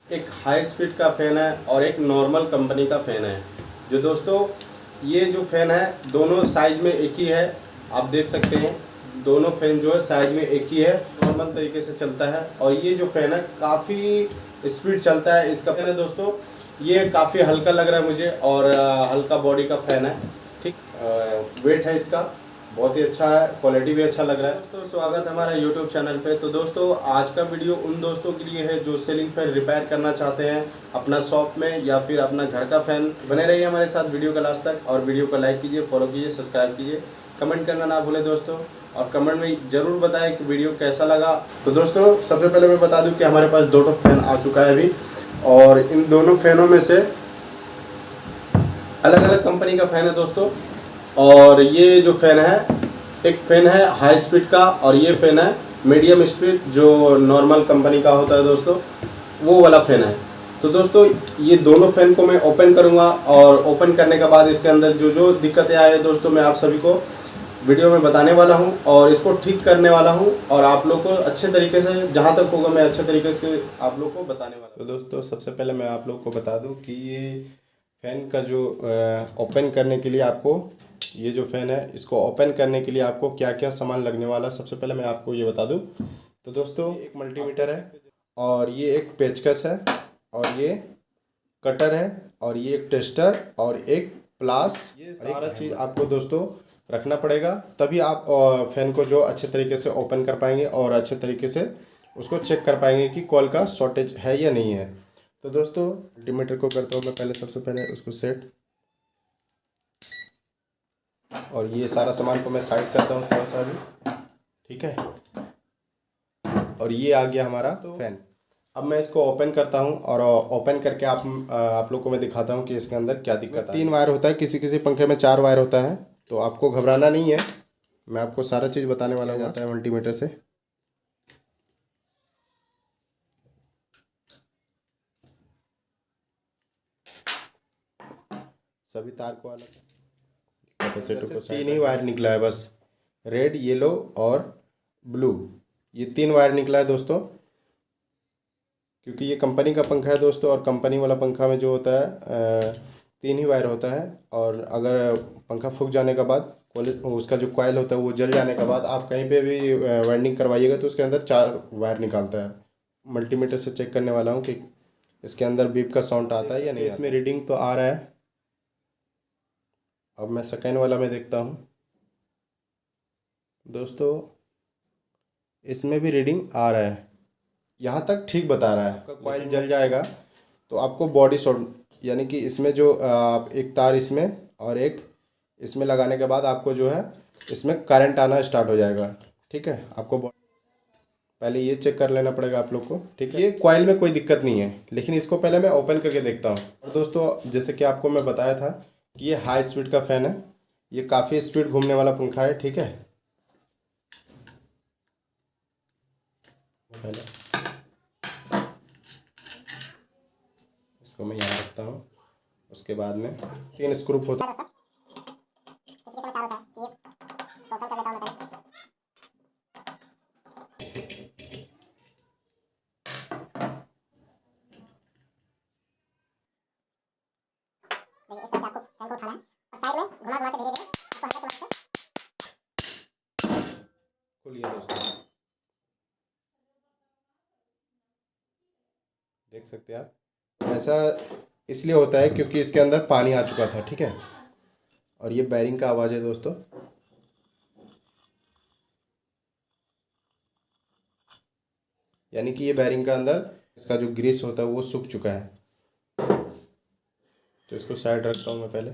एक high speed का fan है और एक नॉर्मल कंपनी का फ़ैन है। जो दोस्तों ये जो फ़ैन है दोनों साइज़ में एक ही है, आप देख सकते हैं दोनों फ़ैन जो है साइज़ में एक ही है, नॉर्मल तरीके से चलता है। और ये जो फ़ैन है काफ़ी स्पीड चलता है। इसका फ़ैन है दोस्तों, ये काफ़ी हल्का लग रहा है मुझे और हल्का बॉडी का फ़ैन है, ठीक। वेट है इसका बहुत ही अच्छा है, क्वालिटी भी अच्छा लग रहा है। दोस्तों स्वागत है हमारा यूट्यूब चैनल पे। तो दोस्तों आज का वीडियो उन दोस्तों के लिए है जो सीलिंग फैन रिपेयर करना चाहते हैं अपना शॉप में या फिर अपना घर का फैन। बने रहिए हमारे साथ वीडियो का लास्ट तक और वीडियो को लाइक कीजिए, फॉलो कीजिए, सब्सक्राइब कीजिए, कमेंट करना ना भूलें दोस्तों। और कमेंट में ज़रूर बताएं कि वीडियो कैसा लगा। तो दोस्तों सबसे पहले मैं बता दूँ कि हमारे पास दो फैन आ चुका है अभी, और इन दोनों फैनों में से अलग अलग कंपनी का फ़ैन है दोस्तों। और ये जो फ़ैन है, एक फ़ैन है हाई स्पीड का और ये फ़ैन है मीडियम स्पीड जो नॉर्मल कंपनी का होता है दोस्तों, वो वाला फ़ैन है। तो दोस्तों ये दोनों फ़ैन को मैं ओपन करूँगा और ओपन करने के बाद इसके अंदर जो जो दिक्कतें आए दोस्तों मैं आप सभी को वीडियो में बताने वाला हूँ और इसको ठीक करने वाला हूँ। और आप लोग को अच्छे तरीके से जहाँ तक होगा मैं अच्छे तरीके से आप लोग को बताने वाला हूँ। तो दोस्तों सबसे पहले मैं आप लोग को बता दूँ कि ये फ़ैन का जो ओपन करने के लिए आपको, ये जो फ़ैन है इसको ओपन करने के लिए आपको क्या क्या सामान लगने वाला है सबसे पहले मैं आपको ये बता दूं। तो दोस्तों एक मल्टीमीटर है और ये एक पेचकस है और ये कटर है और ये एक टेस्टर और एक प्लास, ये सारा चीज़ आपको दोस्तों रखना पड़ेगा, तभी आप फ़ैन को जो अच्छे तरीके से ओपन कर पाएंगे और अच्छे तरीके से उसको चेक कर पाएंगे कि कॉइल का शॉर्टेज है या नहीं है। तो दोस्तों मल्टीमीटर को करता हूँ मैं पहले, सबसे पहले उसको सेट, और ये सारा सामान को मैं साइड करता हूँ थोड़ा सा भी, ठीक है। और ये आ गया हमारा फ़ैन। अब मैं इसको ओपन करता हूँ और ओपन करके आप लोग को मैं दिखाता हूँ कि इसके अंदर क्या दिक्कत है। 3 वायर होता है, किसी किसी पंखे में 4 वायर होता है, तो आपको घबराना नहीं है, मैं आपको सारा चीज़ बताने वाला हूँ। जाता है मल्टीमीटर से, सभी तार को अलग, कैपेसिटर को 3 ही वायर निकला है बस, रेड, येलो और ब्लू, ये 3 वायर निकला है दोस्तों। क्योंकि ये कंपनी का पंखा है दोस्तों और कंपनी वाला पंखा में जो होता है 3 ही वायर होता है। और अगर पंखा फूक जाने के बाद उसका जो कॉइल होता है वो जल जाने के बाद आप कहीं पे भी वाइंडिंग करवाइएगा तो उसके अंदर 4 वायर निकालता है। मल्टीमीटर से चेक करने वाला हूँ कि इसके अंदर बीप का साउंड आता है या नहीं। इसमें रीडिंग तो आ रहा है। अब मैं सेकेंड वाला में देखता हूँ दोस्तों, इसमें भी रीडिंग आ रहा है, यहाँ तक ठीक बता रहा है। आपका कॉइल जल जाएगा तो आपको बॉडी शॉर्ट, यानी कि इसमें जो आप एक तार इसमें और एक इसमें लगाने के बाद आपको जो है इसमें करंट आना स्टार्ट हो जाएगा, ठीक है। आपको पहले ये चेक कर लेना पड़ेगा आप लोग को, ठीक है। ये कॉइल में कोई दिक्कत नहीं है, लेकिन इसको पहले मैं ओपन करके देखता हूँ। और दोस्तों जैसे कि आपको मैं बताया था कि ये हाई स्पीड का फ़ैन है, ये काफ़ी स्पीड घूमने वाला पंखा है, ठीक है। पहले इसको मैं यहाँ रखता हूँ, उसके बाद में 3 स्क्रू होता है। खोलिए दोस्तों, देख सकते हैं आप, ऐसा इसलिए होता है क्योंकि इसके अंदर पानी आ चुका था, ठीक है। और ये बैरिंग का आवाज़ है दोस्तों, यानी कि ये बैरिंग का अंदर इसका जो ग्रीस होता है वो सूख चुका है। तो इसको साइड रखता हूँ मैं पहले।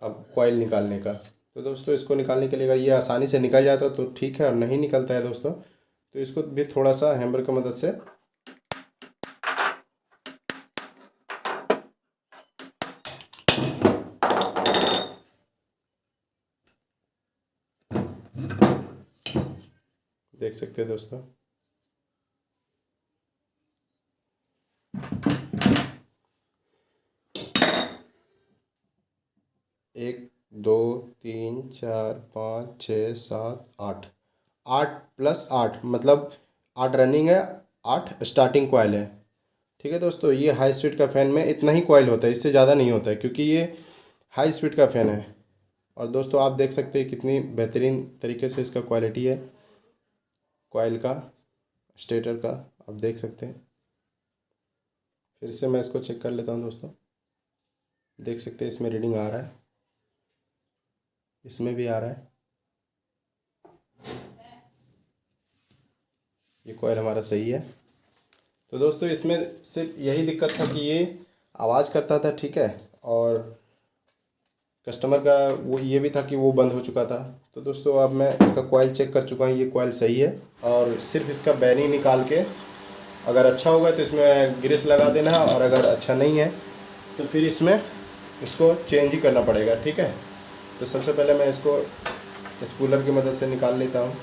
अब कॉइल निकालने का, तो दोस्तों इसको निकालने के लिए अगर ये आसानी से निकल जाता तो ठीक है, और नहीं निकलता है दोस्तों तो इसको भी थोड़ा सा हैमर की मदद से देख सकते हैं दोस्तों। एक, दो, तीन, चार, पाँच, छः, सात, आठ, 8 + 8 मतलब 8 रनिंग है 8 स्टार्टिंग कॉयल है। ठीक है दोस्तों, ये हाई स्पीड का फ़ैन में इतना ही कॉयल होता है, इससे ज़्यादा नहीं होता है क्योंकि ये हाई स्पीड का फ़ैन है। और दोस्तों आप देख सकते हैं कितनी बेहतरीन तरीके से इसका क्वालिटी है, कॉयल का, स्टेटर का, आप देख सकते हैं। फिर से मैं इसको चेक कर लेता हूँ दोस्तों। देख सकते हैं इसमें रीडिंग आ रहा है, इसमें भी आ रहा है। ये कॉयल हमारा सही है। तो दोस्तों इसमें सिर्फ यही दिक्कत था कि ये आवाज़ करता था, ठीक है, और कस्टमर का वो ये भी था कि वो बंद हो चुका था। तो दोस्तों अब मैं इसका कॉयल चेक कर चुका हूँ, ये कॉयल सही है। और सिर्फ इसका बैरिंग निकाल के अगर अच्छा होगा तो इसमें ग्रीस लगा देना है, और अगर अच्छा नहीं है तो फिर इसको चेंज ही करना पड़ेगा। ठीक है, तो सबसे पहले मैं इसको स्पूलर की मदद से निकाल लेता हूँ।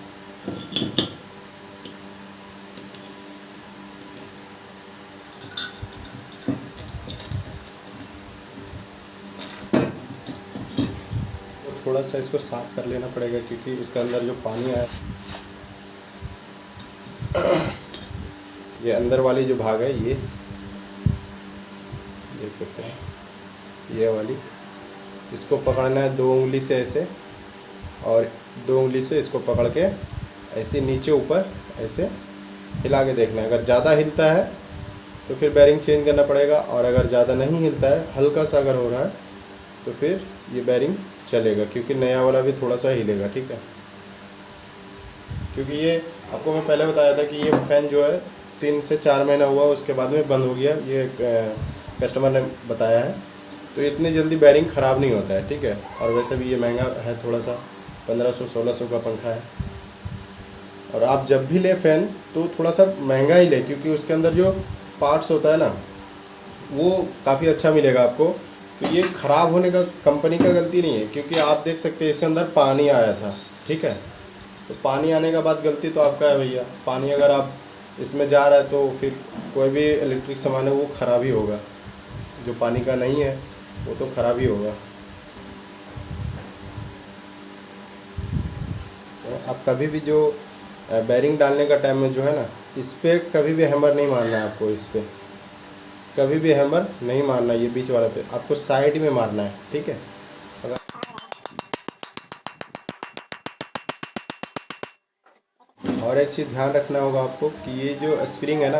थोड़ा सा इसको साफ़ कर लेना पड़ेगा क्योंकि इसके अंदर जो पानी है, ये अंदर वाली जो भाग है, ये देख सकते हैं, ये वाली, इसको पकड़ना है 2 उंगली से ऐसे, और 2 उंगली से इसको पकड़ के ऐसे नीचे ऊपर ऐसे हिला के देखना है। अगर ज़्यादा हिलता है तो फिर बैरिंग चेंज करना पड़ेगा, और अगर ज़्यादा नहीं हिलता है, हल्का सा अगर हो रहा है तो फिर ये बैरिंग चलेगा, क्योंकि नया वाला भी थोड़ा सा हिलेगा। ठीक है, क्योंकि ये आपको मैं पहले बताया था कि ये फ़ैन जो है 3 से 4 महीना हुआ, उसके बाद में बंद हो गया, ये कस्टमर ने बताया है। तो इतनी जल्दी बैरिंग ख़राब नहीं होता है। ठीक है, और वैसे भी ये महंगा है थोड़ा सा, 1500-1600 का पंखा है। और आप जब भी ले फ़ैन तो थोड़ा सा महंगा ही ले, क्योंकि उसके अंदर जो पार्ट्स होता है ना, वो काफ़ी अच्छा मिलेगा आपको। तो ये ख़राब होने का कंपनी का गलती नहीं है, क्योंकि आप देख सकते हैं इसके अंदर पानी आया था। ठीक है, तो पानी आने का बाद गलती तो आपका है भैया। पानी अगर आप इसमें जा रहा है तो फिर कोई भी इलेक्ट्रिक सामान है वो ख़राब ही होगा, जो पानी का नहीं है वो तो ख़राब ही होगा। तो आप कभी भी जो बैरिंग डालने का टाइम में जो है ना, इस पर कभी भी हैमर नहीं मारना है आपको, इस पर कभी भी हैमर नहीं मारना, ये बीच वाला पे आपको साइड में मारना है। ठीक है, अगर और एक चीज़ ध्यान रखना होगा आपको कि ये जो स्प्रिंग है ना,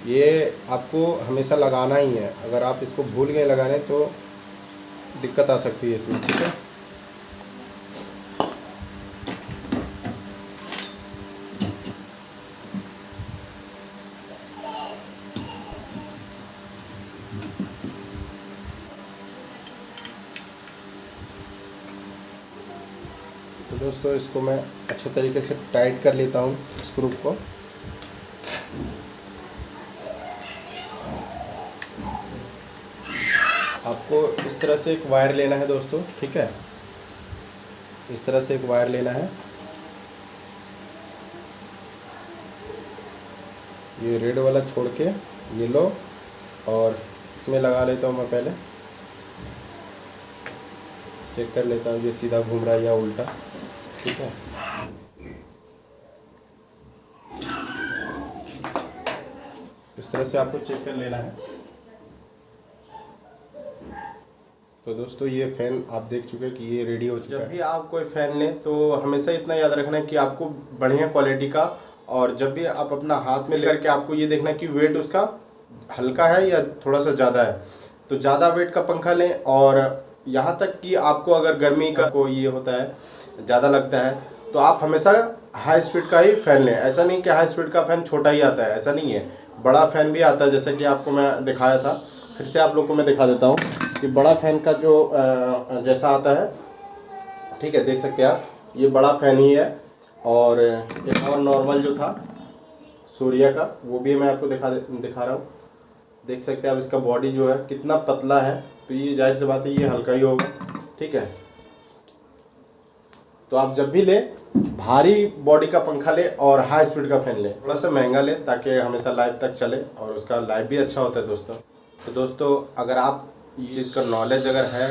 ये आपको हमेशा लगाना ही है। अगर आप इसको भूल गए लगाने तो दिक्कत आ सकती है इसमें। ठीक है, तो दोस्तों इसको मैं अच्छे तरीके से टाइट कर लेता हूँ स्क्रू को। आपको इस तरह से एक वायर लेना है दोस्तों। ठीक है, इस तरह से एक वायर लेना है, ये रेड वाला छोड़ के ये लो, और इसमें लगा लेता हूँ मैं। पहले चेक कर लेता हूँ ये सीधा घूम रहा है या उल्टा। ठीक है, इस तरह से आपको चेक कर लेना है। तो दोस्तों ये फ़ैन आप देख चुके हैं कि ये रेडी हो चुका है। जब भी आप कोई फ़ैन लें तो हमेशा इतना याद रखना है कि आपको बढ़िया क्वालिटी का, और जब भी आप अपना हाथ में लेकर के आपको ये देखना है कि वेट उसका हल्का है या थोड़ा सा ज़्यादा है। तो ज़्यादा वेट का पंखा लें, और यहाँ तक कि आपको अगर गर्मी का कोई ये होता है, ज़्यादा लगता है, तो आप हमेशा हाई स्पीड का ही फ़ैन लें। ऐसा नहीं कि हाई स्पीड का फ़ैन छोटा ही आता है, ऐसा नहीं है, बड़ा फ़ैन भी आता है, जैसे कि आपको मैं दिखाया था। फिर से आप लोग को मैं दिखा देता हूँ कि बड़ा फ़ैन का जो जैसा आता है। ठीक है, देख सकते हैं आप, ये बड़ा फ़ैन ही है। और एक और नॉर्मल जो था सूर्या का, वो भी मैं आपको दिखा रहा हूँ। देख सकते हैं आप, इसका बॉडी जो है कितना पतला है, तो ये जाहिर सी बात है ये हल्का ही होगा। ठीक है, तो आप जब भी ले भारी बॉडी का पंखा ले और हाई स्पीड का फ़ैन ले, थोड़ा सा महंगा ले, ताकि हमेशा लाइफ तक चले, और उसका लाइफ भी अच्छा होता है दोस्तों। तो दोस्तों अगर आप इस चीज़ का नॉलेज अगर है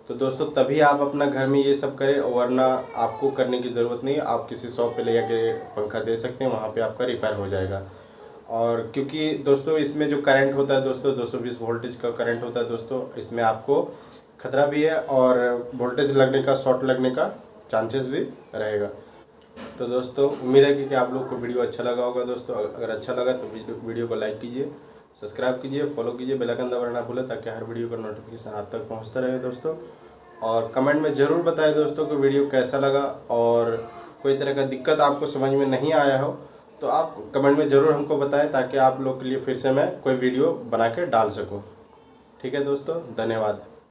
तो दोस्तों तभी आप अपना घर में ये सब करें, वरना आपको करने की ज़रूरत नहीं है। आप किसी शॉप पे ले जाके पंखा दे सकते हैं, वहाँ पे आपका रिपेयर हो जाएगा। और क्योंकि दोस्तों इसमें जो करंट होता है दोस्तों 220 वोल्टेज का करंट होता है दोस्तों, इसमें आपको खतरा भी है और वोल्टेज लगने का, शॉर्ट लगने का चांसेस भी रहेगा। तो दोस्तों उम्मीद है कि आप लोग को वीडियो अच्छा लगा होगा दोस्तों। अगर अच्छा लगा तो वीडियो को लाइक कीजिए, सब्सक्राइब कीजिए, फॉलो कीजिए, बेल आइकन दबाना ना भूलें ताकि हर वीडियो का नोटिफिकेशन आप तक पहुंचता रहे दोस्तों। और कमेंट में ज़रूर बताएं दोस्तों कि वीडियो कैसा लगा, और कोई तरह का दिक्कत आपको समझ में नहीं आया हो तो आप कमेंट में ज़रूर हमको बताएं ताकि आप लोग के लिए फिर से मैं कोई वीडियो बना के डाल सकूं। ठीक है दोस्तों, धन्यवाद।